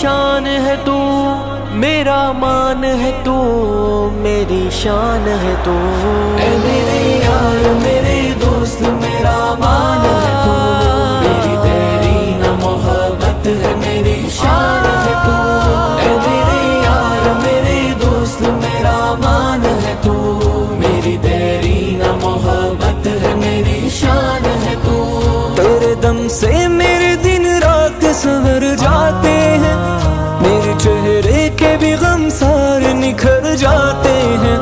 شان ہے تو، میرا مان ہے تو، میری شان ہے تو۔ اے میرے یار میرے دوست میرا مان ہے تو، میری دیرین محبت ہے میری شان ہے تو۔ اے میرے یار میرے دوست میرا مان ہے تو، میری دیرین محبت ہے میری شان ہے تو۔ تیرے دم سے میرے دن رات سنور جاتے ہیں، میرے چہرے کے بھی غم سارے نکھر جاتے ہیں۔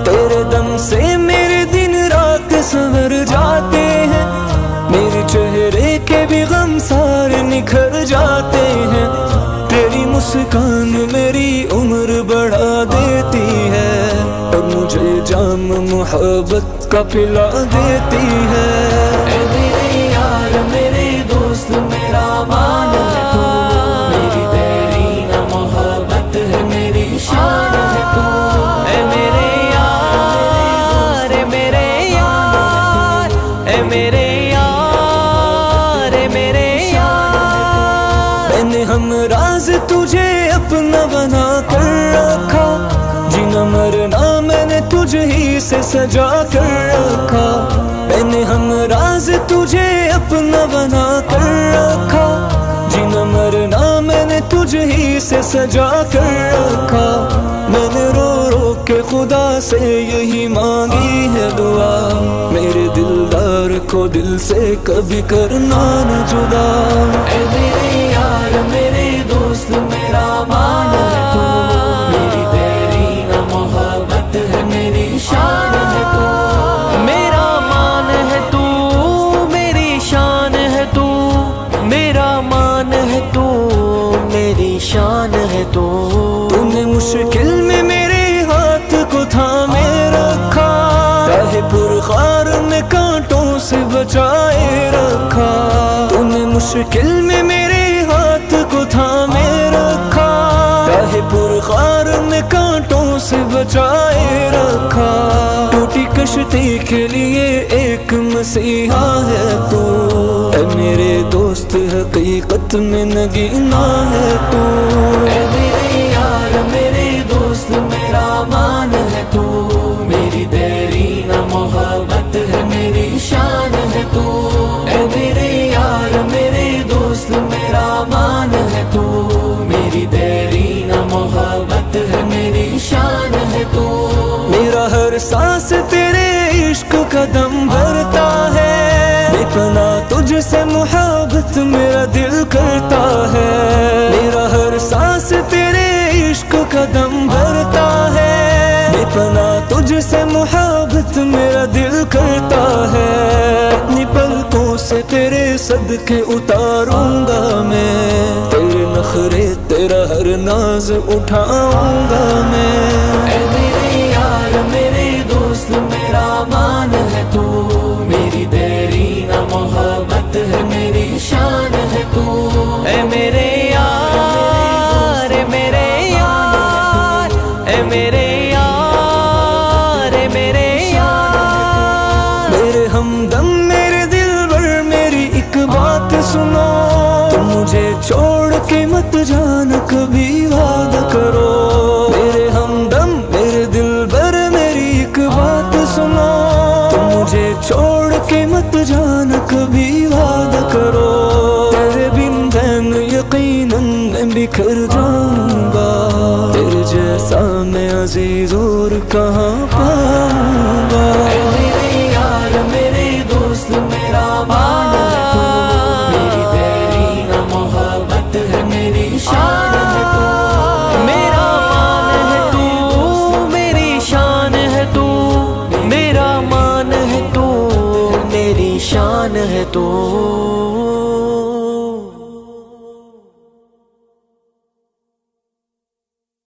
تیرے دم سے میرے دن رات سنور جاتے ہیں، میرے چہرے کے بھی غم سارے نکھر جاتے ہیں۔ تیری مسکان میری عمر بڑھا دیتی ہے، اور مجھے جام محبت کا پلا دیتی ہے۔ اے میرے یار میرے دوست میرا مان ہے تو، میری دیرین محبت ہے میری شان ہے تو۔ اے میرے یار، اے میرے یار، اے میرے یار، اے میرے یار۔ میں نے ہمراز تجھے اپنا بنا کر رکھا، جینا مرنا میں نے تجھ ہی سے سجا کر رکھا۔ میں نے ہمراز تجھے اپنا بنا کر رکھا، جینا مرنا میں نے تجھ ہی سے سجا کر رکھا۔ میں نے رو رو کے خدا سے یہی مانگی ہے دعا، میرے دلدار کو دل سے کبھی کرنا نہ جدا۔ اے میرے یار میرے دوست میرا مان ہے تو، میری دیرین محبت ہے میری شان ہے تو۔ میرا مان ہے تو، میری شان ہے تو، میرا مان ہے تو، میری شان ہے تو۔ تو نے مشکل میں میرے ہاتھ کو تھامے رکھا، راہ پرخار میں کانٹوں سے بچائے رکھا۔ تو نے مشکل میں میرے ہاتھ کو تھامے رکھا، راہ پرخار میں کانٹوں سے بچائے رکھا۔ ٹوٹی کشتی کے لیے ایک مسیحا ہے تو، اے میرے دوست حقیقت میں نگینا ہے تو۔ اے میرے یار میرے دوست میرا مان ہے تو، میری دیرین محبت ہے میری شان ہے تو۔ اے میرے یار میرے دوست میرا مان ہے تو، میری دیرین محبت ہے میری شان ہے تو۔ میرا ہر سانس تیرے عشق کا دم بھرتا ہے، بے پناہ تجھ سے محبت میرا دل کرتا ہے۔ میرا ہر سانس تیرے عشق کا دم بھرتا ہے، بے پناہ تجھ سے محبت میرا دل کرتا ہے۔ اپنی پلکوں سے تیرے صدقے اتاروں گا میں، تیرے نخرے تیرا ہر ناز اٹھاؤں گا میں۔ اے میرے یار میرے دوست میرا مان ہے تو، میری دیرین محبت ہے میری شان ہے تو۔ اے میرے یار، اے میرے یار، اے میرے یار، اے میرے یار۔ میرے ہمدم میرے دلبر میری ایک بات سنو، تم مجھے چھوڑ کے مت جانا کبھی وعدہ کرو۔ میرے ہمدم میرے دلبر میری ایک بات سنو، تم مجھے چھوڑ کے مت جانا کبھی وعدہ کرو۔ تیرے بن بہن یقیناً میں بکھر جاؤں گا، تیرے جیسا میں عزیز اور کہاں پاؤں گا۔ اے میرے یار میرے دوست میرا مان ہے تو، میری دیرین محبت ہے میری شان ہے تو۔ میرا مان ہے تو، میری شان ہے تو، میرا مان ہے تو، میری شان ہے تو۔